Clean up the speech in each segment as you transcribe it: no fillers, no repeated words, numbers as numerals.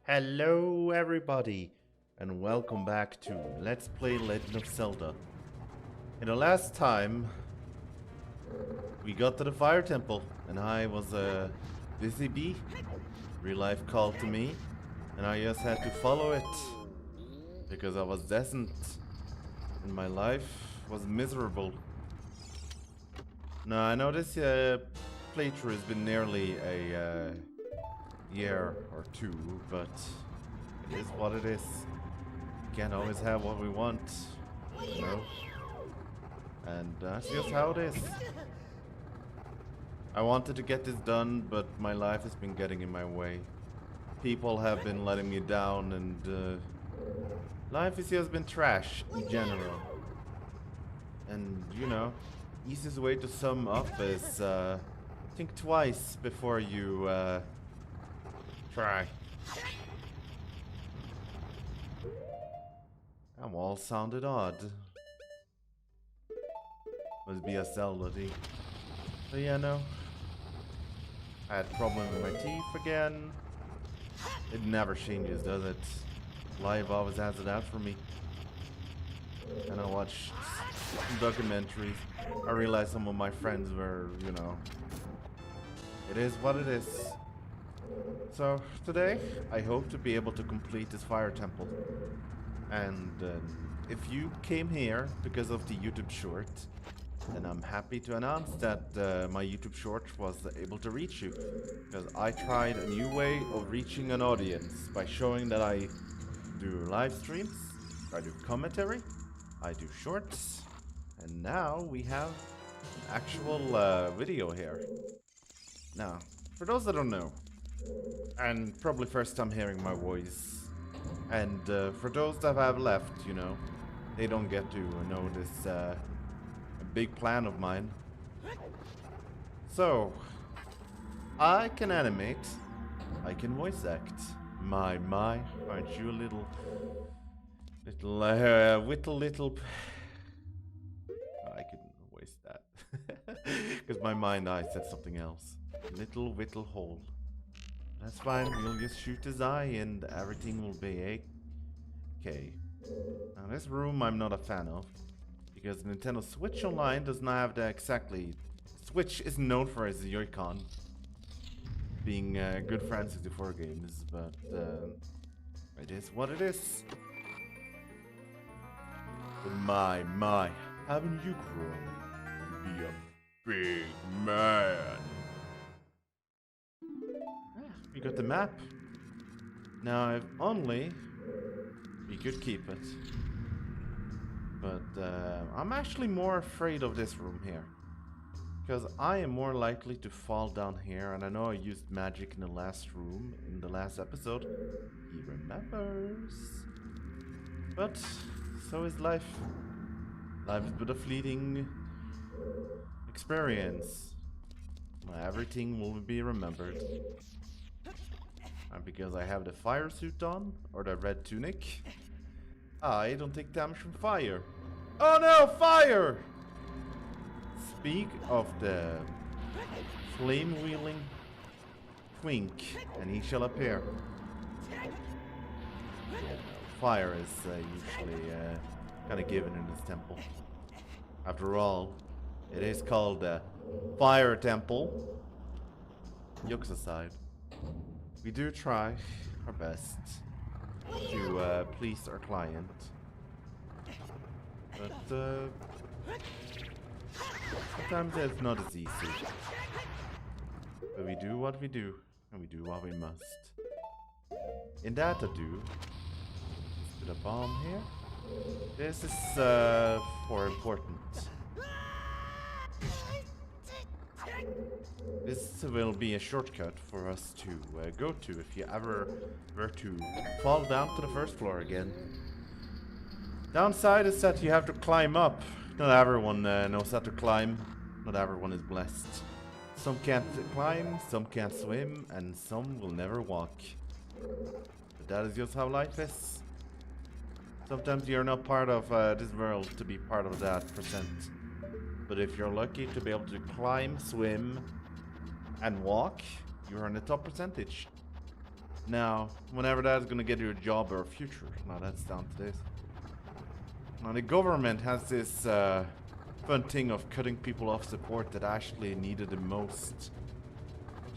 Hello everybody and welcome back to Let's Play Legend of Zelda. In the last time we got to the fire temple and I was a busy bee. Real life called to me and I just had to follow it because I was destined and my life was miserable. Now I know this playthrough has been nearly a year or two, but it is what it is. We can't always have what we want, you know? And that's just how it is. I wanted to get this done, but my life has been getting in my way. People have been letting me down, and life has just been trash in general. And, you know, easiest way to sum up is think twice before you try. That all sounded odd. Must be a Zelda thing. But yeah, no. I had problems with my teeth again. It never changes, does it? Life always has it out for me. And I watched some documentaries. I realized some of my friends were, you know, it is what it is. So today I hope to be able to complete this fire temple. And if you came here because of the YouTube short, then I'm happy to announce that my YouTube short was able to reach you. Because I tried a new way of reaching an audience by showing that I do live streams, I do commentary, I do shorts, and now we have an actual video here. Now, for those that don't know, and probably first time hearing my voice, and for those that have left, you know, they don't get to know this a big plan of mine. So, I can animate, I can voice act. My, aren't you a little I can voice that. Because my mind eye said something else. Little whittle hole. That's fine, we'll just shoot his eye and everything will be okay. Now this room I'm not a fan of, because Nintendo Switch Online does not have the exactly... Switch is known for its Joy-Con being good for N64 games, but it is what it is. But my, haven't you grown to be a big man? We got the map. Now, if only we could keep it. But I'm actually more afraid of this room here. Because I am more likely to fall down here. And I know I used magic in the last room, in the last episode. He remembers. But so is life. Life is but a fleeting experience. Everything will be remembered. Because I have the fire suit on, or the red tunic, I don't take damage from fire. Oh no, fire! Speak of the flame-wielding twink, and he shall appear. Fire is usually kind of given in this temple. After all, it is called the Fire Temple. Jokes aside. We do try our best to please our client, but sometimes it's not as easy. But we do what we do, and we do what we must. In that I do, put a bomb here. This is for important. This will be a shortcut for us to go to if you ever were to fall down to the first floor again. Downside is that you have to climb up. Not everyone knows how to climb. Not everyone is blessed. Some can't climb, some can't swim, and some will never walk. But that is just how life is. Sometimes you're not part of this world to be part of that percent. But if you're lucky to be able to climb, swim, and walk, you're in the top percentage. Now, whenever that's gonna get you a job or a future. Now that's down to this. Now the government has this fun thing of cutting people off support that actually needed the most.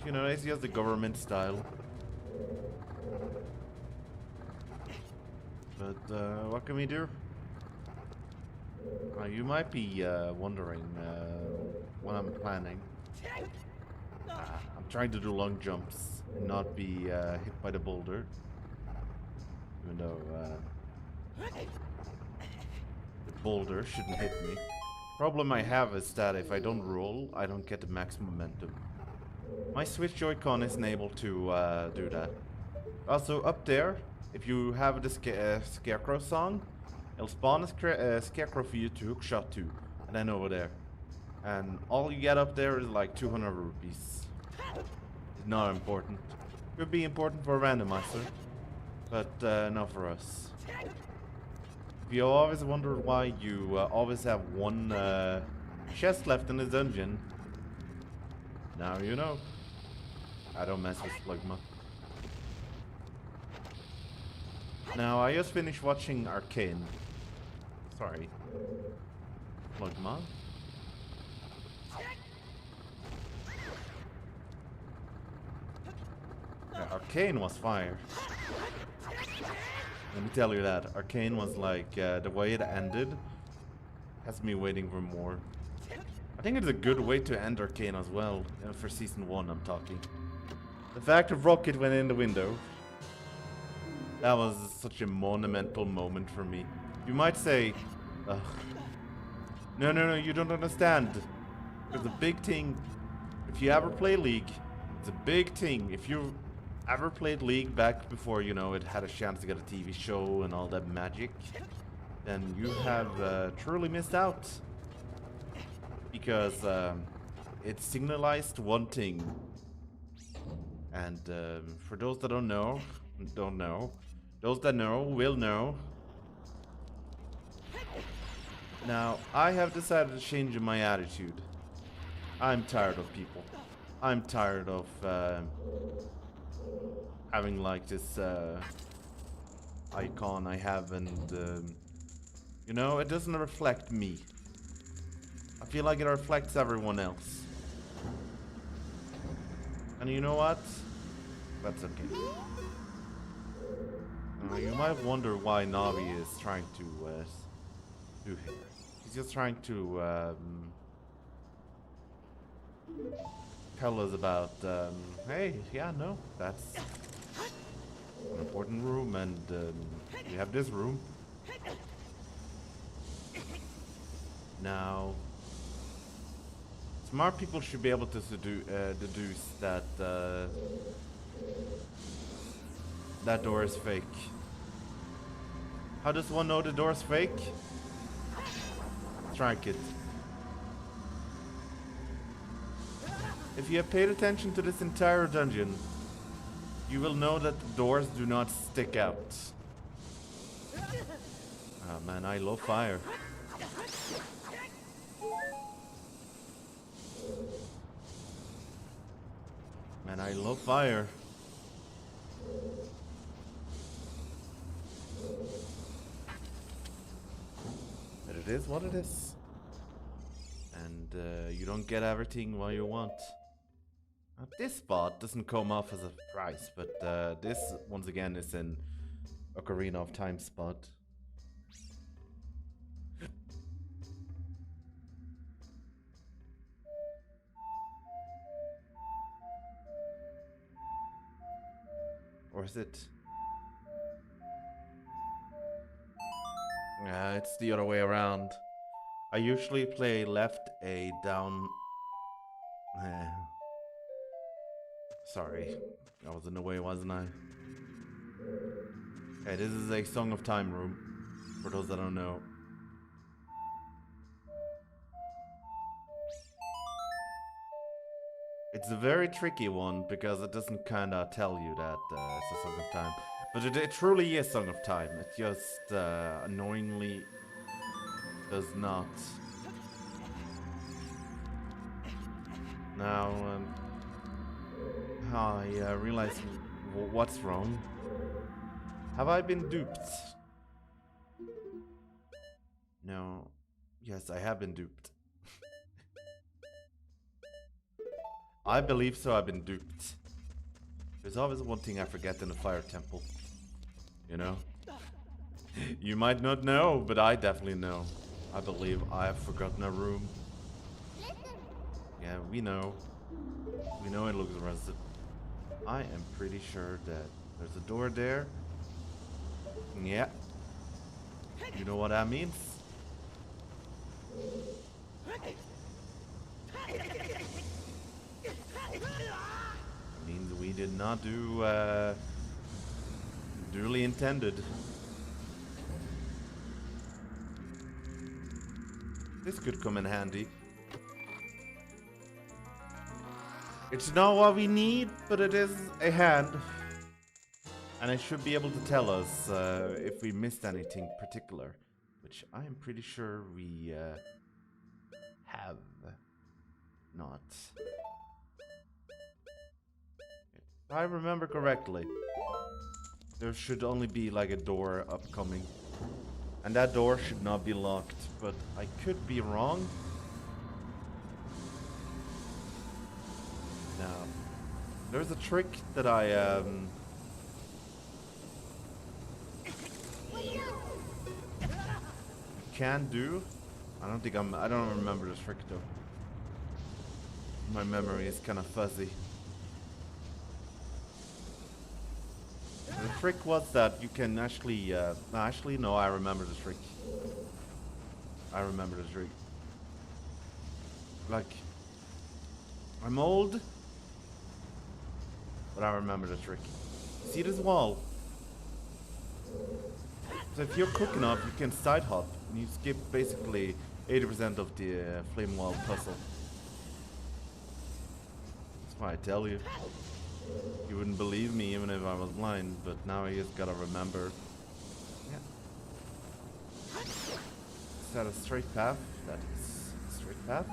You know, it's just the government style. But what can we do? You might be wondering what I'm planning. I'm trying to do long jumps and not be hit by the boulder. Even though the boulder shouldn't hit me. Problem I have is that if I don't roll, I don't get the max momentum. My Switch Joy-Con isn't able to do that. Also, up there, if you have the Scarecrow song, it'll spawn a Scarecrow for you to hookshot to, and then over there. And all you get up there is like 200 rupees. It's not important. Could be important for a randomizer, but not for us. If you always wondered why you always have one chest left in the dungeon, now you know. I don't mess with Slugma. Now, I just finished watching Arcane. Sorry. Slugma? Yeah, Arcane was fire. Let me tell you that. Arcane was like, the way it ended has me waiting for more. I think it's a good way to end Arcane as well, for Season 1 I'm talking. The fact that Rocket went in the window, that was such a monumental moment for me. You might say, ugh. No, you don't understand. There's a big thing. If you ever play League, it's a big thing. If you ever played League back before, you know, it had a chance to get a TV show and all that magic, then you have truly missed out. Because it signalized one thing. And for those that don't know, those that know will know. Now, I have decided to change my attitude. I'm tired of people. I'm tired of having like this icon I have, and you know, it doesn't reflect me. I feel like it reflects everyone else. And you know what? That's okay. You might wonder why Navi is trying to do here. He's just trying to tell us about, hey, yeah, no, that's an important room, and we have this room. Now, smart people should be able to deduce that that door is fake. How does one know the door is fake? Strike it. If you have paid attention to this entire dungeon, you will know that the doors do not stick out. Oh man, I love fire. Man, I love fire. But it is what it is. And you don't get everything what you want. This spot doesn't come off as a price, but this, once again, is an Ocarina of Time spot. Or is it? It's the other way around. I usually play left A down. Sorry, I was in the way, wasn't I? Okay, this is a Song of Time room, for those that don't know. It's a very tricky one because it doesn't kinda tell you that it's a Song of Time. But it truly is Song of Time. It just annoyingly does not. Now, I realize What's wrong? Have I been duped? No. Yes, I have been duped. I believe so, I've been duped. There's always one thing I forget in the fire temple. You know? You might not know, but I definitely know. I believe I have forgotten a room. Yeah, we know. We know it looks rusted. I am pretty sure that there's a door there. Yeah. You know what that means? It means we did not do duly intended. This could come in handy. It's not what we need, but it is a hand. And it should be able to tell us if we missed anything particular. Which I am pretty sure we have not. If I remember correctly, there should only be like a door upcoming. And that door should not be locked, but I could be wrong. Now, there's a trick that I can do. I don't remember this trick though. My memory is kind of fuzzy. The trick was that you can actually, no, I remember the trick. I remember the trick. Like, I'm old, but I remember the trick. See this wall? So if you're quick enough, you can side hop, and you skip basically 80% of the flame wall puzzle. That's why I tell you. You wouldn't believe me even if I was blind, but now I just gotta remember. Yeah. Is that a straight path? That is a straight path.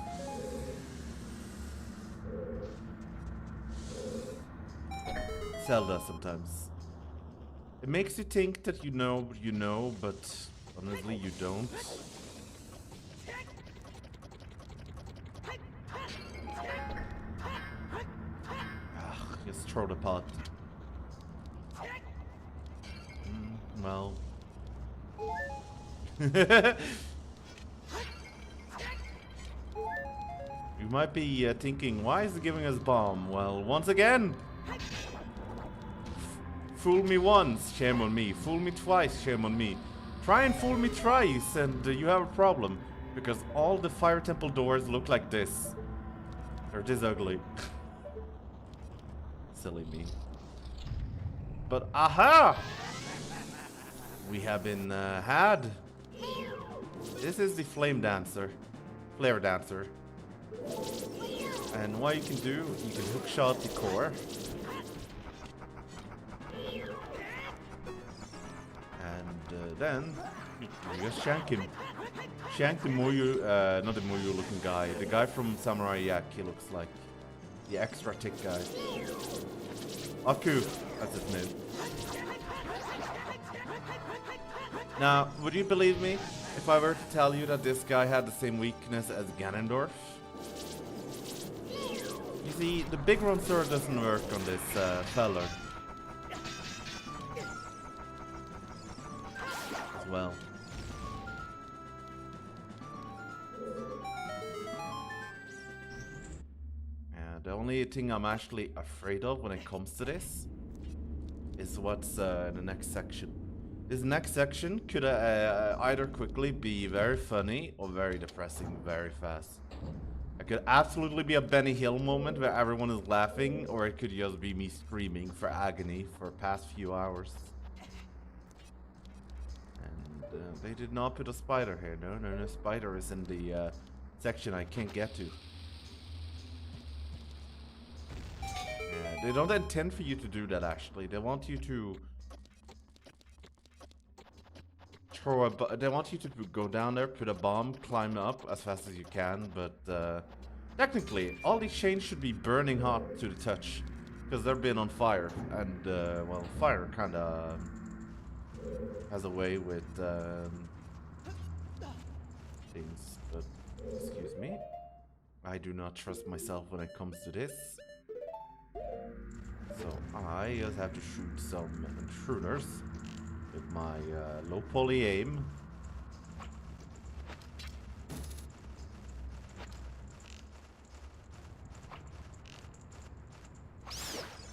Zelda sometimes. It makes you think that you know, but honestly you don't. Just throw the pot. Well. You might be thinking, why is it giving us bomb? Well, once again, fool me once, shame on me. Fool me twice, shame on me. Try and fool me thrice, and you have a problem. Because all the fire temple doors look like this. They're this ugly. Silly me. But aha! We have been had. This is the flame dancer. Flare dancer. And what you can do, you can hook shot the core. And then you just shank him. Shank the Moyu, not the Moyu looking guy. The guy from Samurai Yak, he looks like. The extra tick guy. Aku, that's his name. Now, would you believe me if I were to tell you that this guy had the same weakness as Ganondorf? You see, the big run sword doesn't work on this fella. As well. The only thing I'm actually afraid of when it comes to this is what's in the next section. This next section could either quickly be very funny or very depressing very fast. It could absolutely be a Benny Hill moment where everyone is laughing, or it could just be me screaming for agony for the past few hours. And they did not put a spider here. No spider is in the section I can't get to. Yeah, they don't intend for you to do that actually. They want you to they want you to go down there, put a bomb, climb up as fast as you can, but technically all these chains should be burning hot to the touch. Because they're been on fire, and well, fire kind of has a way with things. But excuse me, I do not trust myself when it comes to this. So I just have to shoot some intruders with my low poly aim.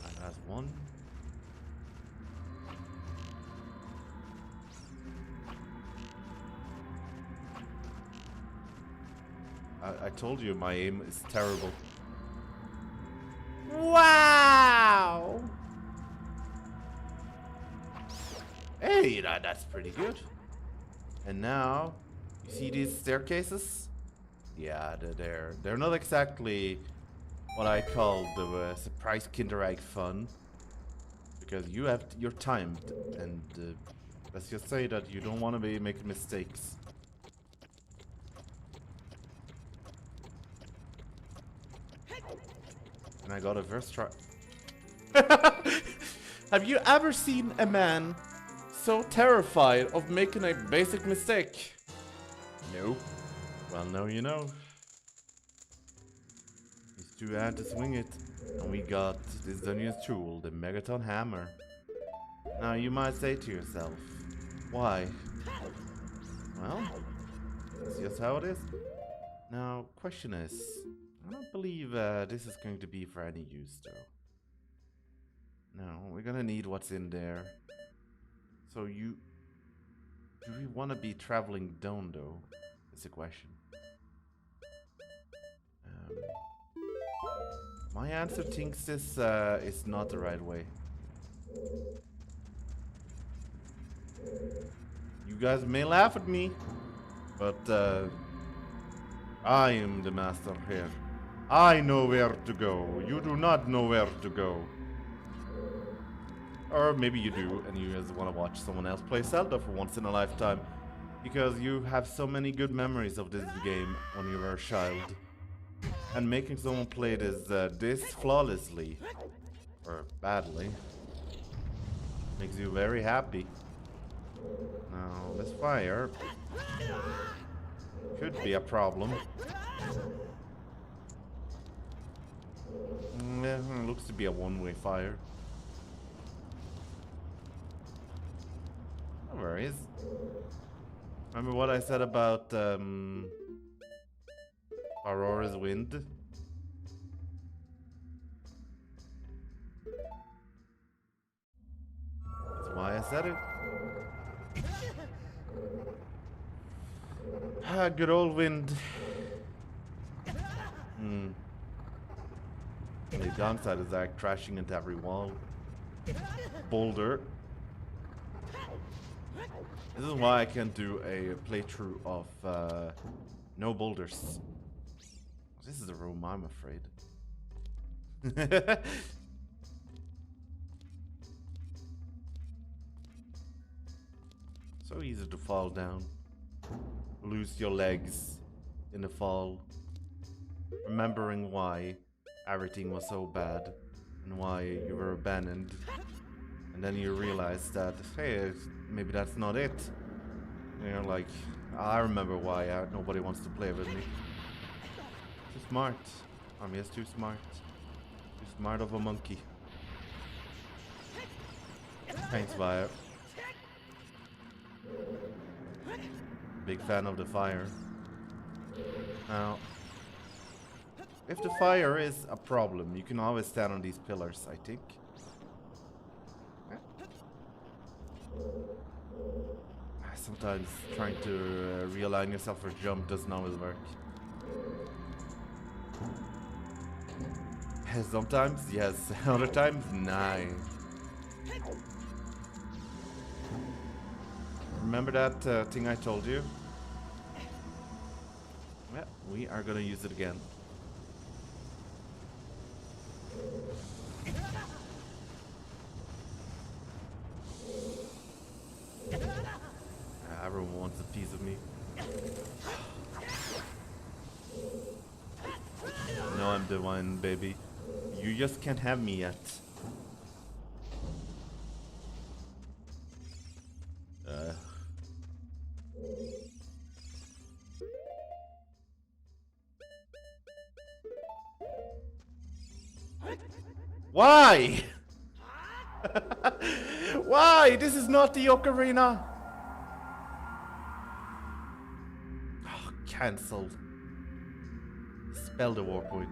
And that's one. I told you my aim is terrible. Wow! Hey, that's pretty good. And now, you see these staircases? Yeah, they're not exactly what I call the surprise Kinder Egg fun, because you're timed, and let's just say that you don't want to be making mistakes. And I got a first try. Have you ever seen a man so terrified of making a basic mistake? No. Well, now you know. He's too bad to swing it. And we got this dungeon's tool, the Megaton Hammer. Now you might say to yourself, why? Well, that's just how it is. Now, question is, I don't believe this is going to be for any use, though. No, we're gonna need what's in there. So do we want to be traveling down, though? Is the question. My answer thinks this is not the right way. You guys may laugh at me, but I am the master here. I know where to go. You do not know where to go. Or maybe you do, and you guys want to watch someone else play Zelda for once in a lifetime. Because you have so many good memories of this game when you were a child. And making someone play this flawlessly, or badly, makes you very happy. Now, this fire could be a problem. Yeah, it looks to be a one-way fire. No worries. Remember what I said about Aurora's wind? That's why I said it. Ah, good old wind. The downside is like crashing into every wall. Boulder. This is why I can't do a playthrough of no boulders. This is the room, I'm afraid. So easy to fall down. Lose your legs in the fall. Remembering why everything was so bad and why you were abandoned. And then you realize that, hey, maybe that's not it. And you're like, I remember why nobody wants to play with me. Too smart. I'm just too smart. Too smart of a monkey. Thanks, Fire. Big fan of the fire. Now, if the fire is a problem, you can always stand on these pillars, I think. Sometimes trying to realign yourself for a jump doesn't always work. Sometimes, yes. Other times, nah. Remember that thing I told you? Yeah, we are gonna use it again. Everyone wants a piece of me. No, I'm the one, baby. You just can't have me yet. Why? Why? This is not the Ocarina. Oh, cancelled. Spell the war point.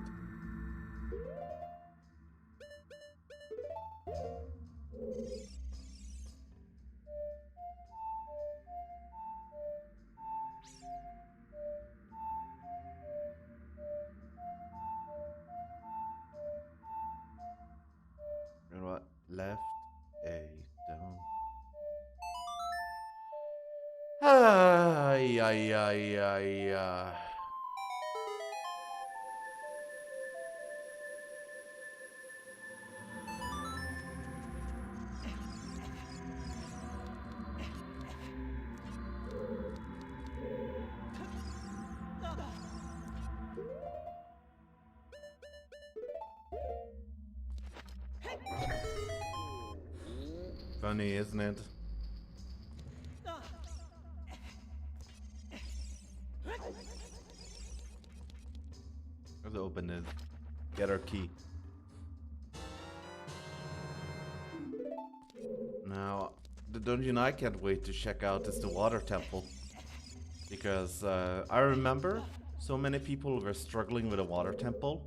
And what? Left A down. Ay, ay, ay, ay, ay. Funny, isn't it? Let's open it. Get our key. Now, the dungeon I can't wait to check out is the water temple. Because I remember so many people were struggling with a water temple.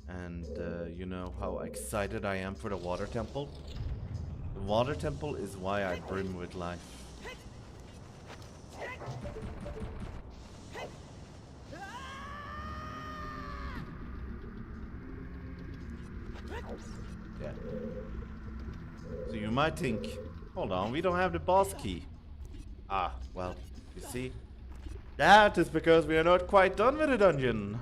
And you know how excited I am for the water temple? The water temple is why I brim with life. Yeah. So you might think, hold on, we don't have the boss key. Ah, well, you see, that is because we are not quite done with the dungeon.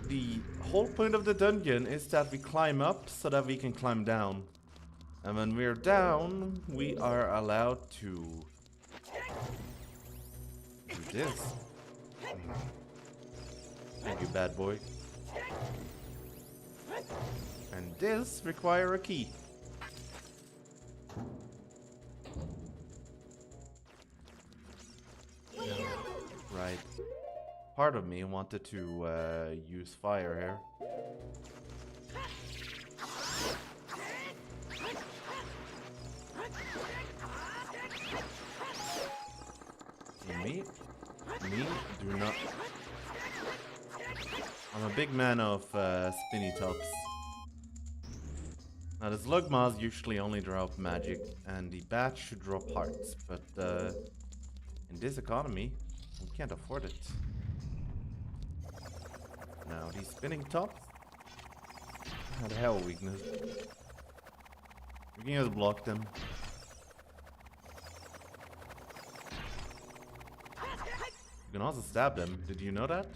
The whole point of the dungeon is that we climb up so that we can climb down. And when we're down, we are allowed to do this. Thank you, bad boy. And this require a key. Yeah, right. Part of me wanted to use fire here. Me, do not. I'm a big man of spinny tops. Now the Slugmas usually only drop magic, and the bats should drop hearts, but in this economy, we can't afford it. Now these spinning tops had a hell weakness. We can just block them. You can also stab them. Did you know that?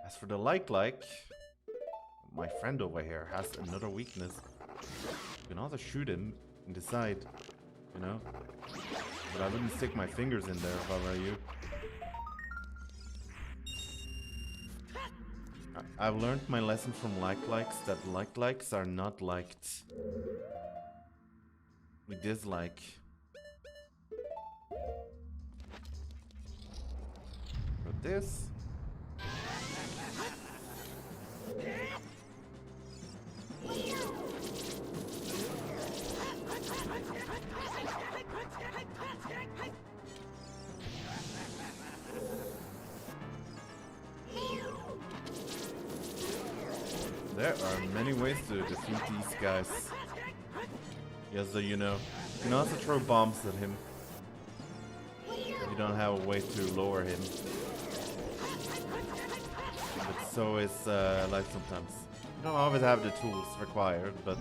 As for the like, my friend over here has another weakness. You can also shoot him in the side, you know? But I wouldn't stick my fingers in there if I were you. I've learned my lesson from likes that likes are not liked. We dislike. But this. There are many ways to defeat these guys. Yes, so you know. You can also throw bombs at him. If you don't have a way to lower him. But so is life sometimes. You don't always have the tools required, but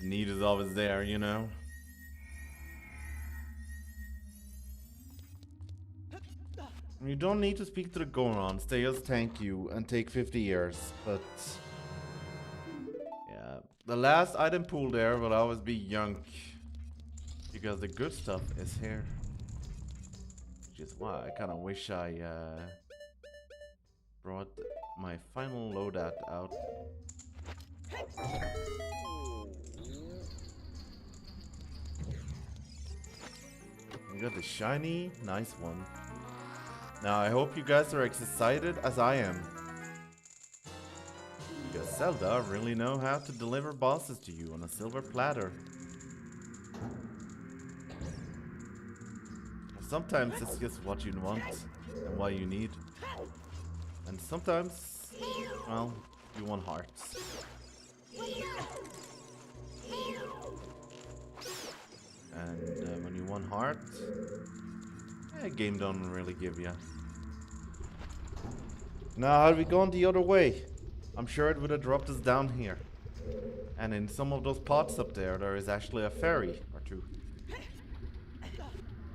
the need is always there, you know? You don't need to speak to the Gorons, they just tank you and take 50 years, but... yeah, the last item pool there will always be Yunk. Because the good stuff is here. Which is why I kinda wish I brought my final loadout out. We got the shiny, nice one. Now I hope you guys are as excited as I am. Because Zelda really know how to deliver bosses to you on a silver platter. Sometimes it's just what you want and what you need. And sometimes, well, you want hearts. And when you want heart, game don't really give you. Now, had we gone the other way, I'm sure it would have dropped us down here. And in some of those pots up there, there is actually a ferry or two.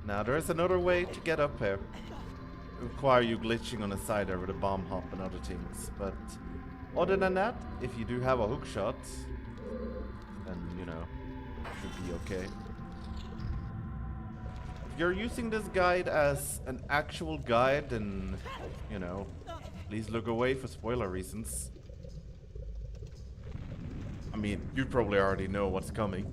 Now, there's another way to get up here. It requires you glitching on the side there with a bomb hop and other things. But other than that, if you do have a hook shot, then, you know, it should be okay. If you're using this guide as an actual guide, then, you know, please look away for spoiler reasons. I mean, you probably already know what's coming.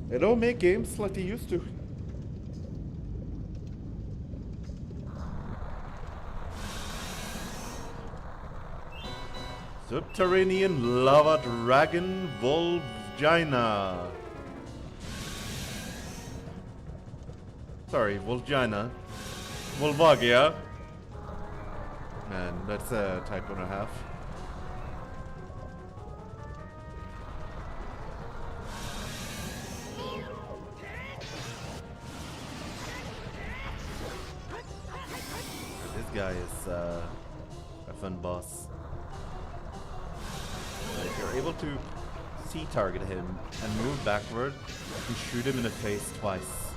They don't make games like they used to. Subterranean lava dragon Volgina. Sorry, Volgina. Volvagia. Man, that's a typo and a half. This guy is a fun boss. If you're able to C-target him and move backward, you shoot him in the face twice.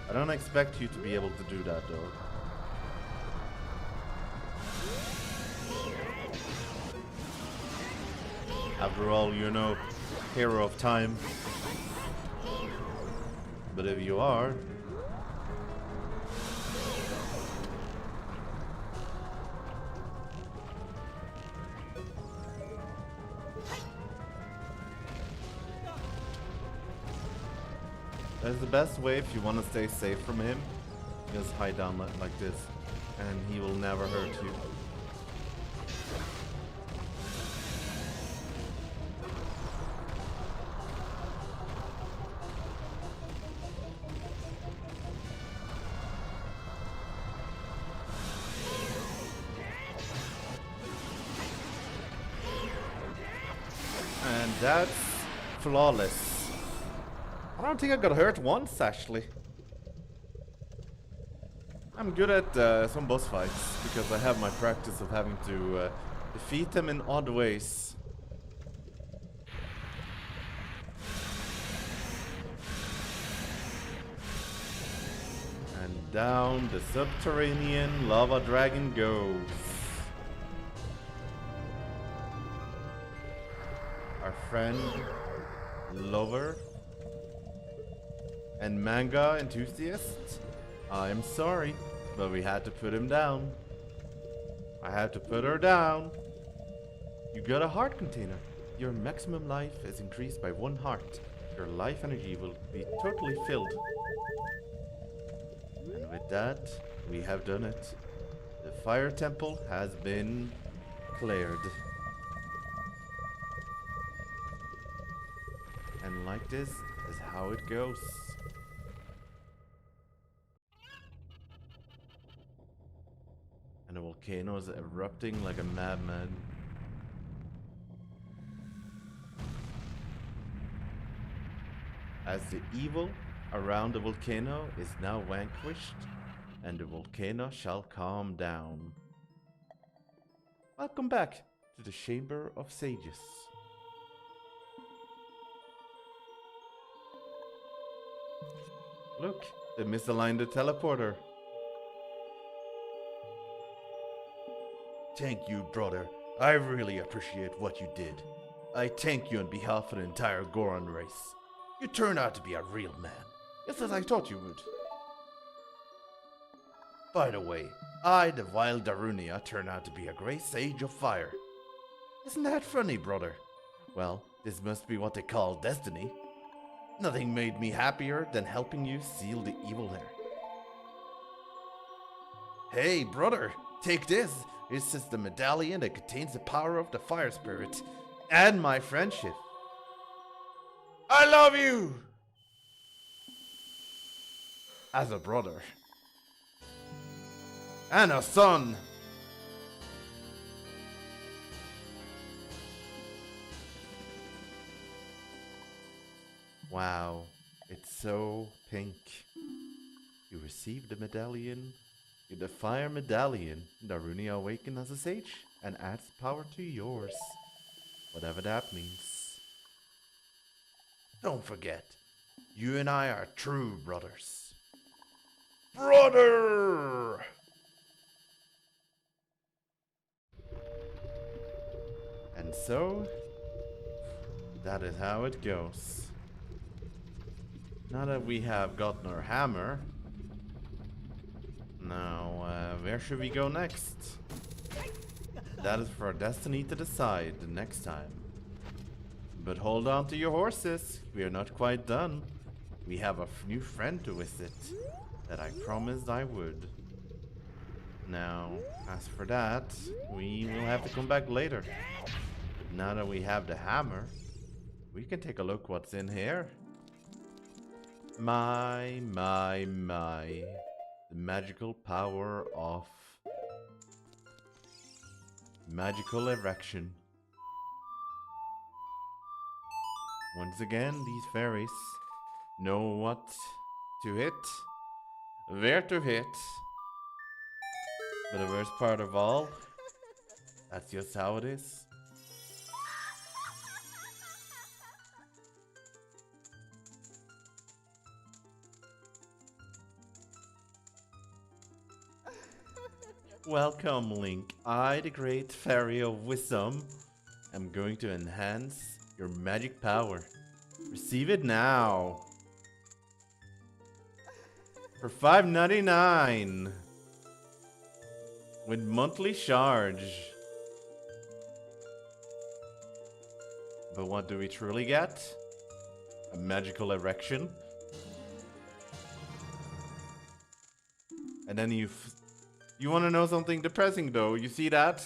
I don't expect you to be able to do that though. After all, you're no hero of time. But if you are, that's the best way if you want to stay safe from him. Just hide down like this, and he will never hurt you. And that's flawless. I don't think I got hurt once, actually. I'm good at some boss fights, because I have my practice of having to defeat them in odd ways. And down the subterranean lava dragon goes. Our friend, lover, and manga enthusiast, I'm sorry, but we had to put him down. I had to put her down. You got a heart container. Your maximum life is increased by 1 heart. Your life energy will be totally filled. And with that, we have done it. The fire temple has been cleared. And like this is how it goes. And the volcano is erupting like a madman. As the evil around the volcano is now vanquished, and the volcano shall calm down. Welcome back to the Chamber of Sages. Look, they misaligned the teleporter. Thank you, brother. I really appreciate what you did. I thank you on behalf of the entire Goron race. You turned out to be a real man, just as I thought you would. By the way, I, the vile Darunia, turned out to be a great sage of fire. Isn't that funny, brother? Well, this must be what they call destiny. Nothing made me happier than helping you seal the evil there. Hey, brother, take this. This is the medallion that contains the power of the fire spirit and my friendship. I love you! As a brother. And a son. Wow, it's so pink. You received the medallion. The fire medallion. Darunia awakened as a sage and adds power to yours. Whatever that means. Don't forget, you and I are true brothers. Brother! And so, that is how it goes. Now that we have gotten our hammer, now where should we go next? That is for our destiny to decide the next time. But hold on to your horses, we are not quite done. We have a new friend to visit that I promised I would. Now, as for that, we will have to come back later. But now that we have the hammer, we can take a look what's in here. My. The magical power of magical erection. Once again, these fairies know what to hit, where to hit. But the worst part of all, that's just how it is. Welcome, Link. I, the great fairy of wisdom, am going to enhance your magic power. Receive it now. For $5.99. With monthly charge. But what do we truly get? A magical erection. And then you want to know something depressing though? You see that?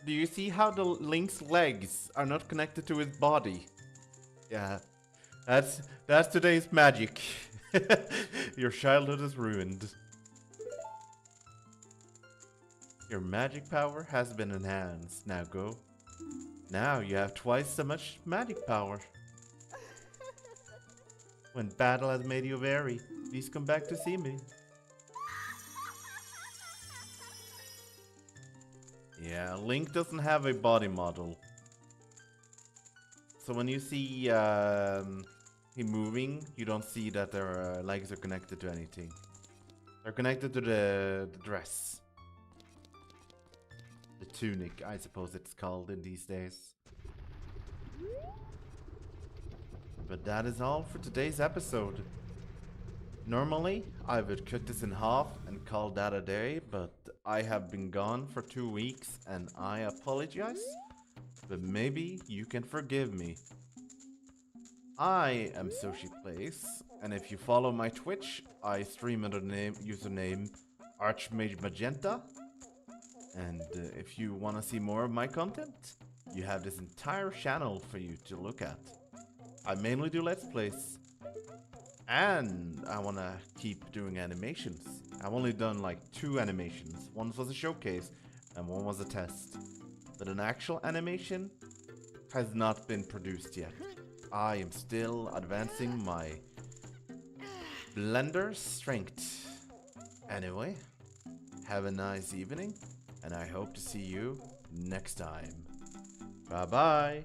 Do you see how the Link's legs are not connected to his body? Yeah, that's today's magic. Your childhood is ruined. Your magic power has been enhanced. Now go. Now you have twice so much magic power. When battle has made you weary, please come back to see me. Yeah, Link doesn't have a body model. So when you see him moving, you don't see that their legs are connected to anything. They're connected to the dress. The tunic, I suppose it's called in these days. But that is all for today's episode. Normally, I would cut this in half and call that a day, but I have been gone for 2 weeks and I apologize. But maybe you can forgive me. I am Soshi Plays, and if you follow my Twitch, I stream under the username Archmage Magenta. And if you want to see more of my content, you have this entire channel for you to look at. I mainly do Let's Plays. And I want to keep doing animations. I've only done like 2 animations. One was a showcase and one was a test. But an actual animation has not been produced yet. I am still advancing my Blender strength. Anyway, have a nice evening and I hope to see you next time. Bye bye.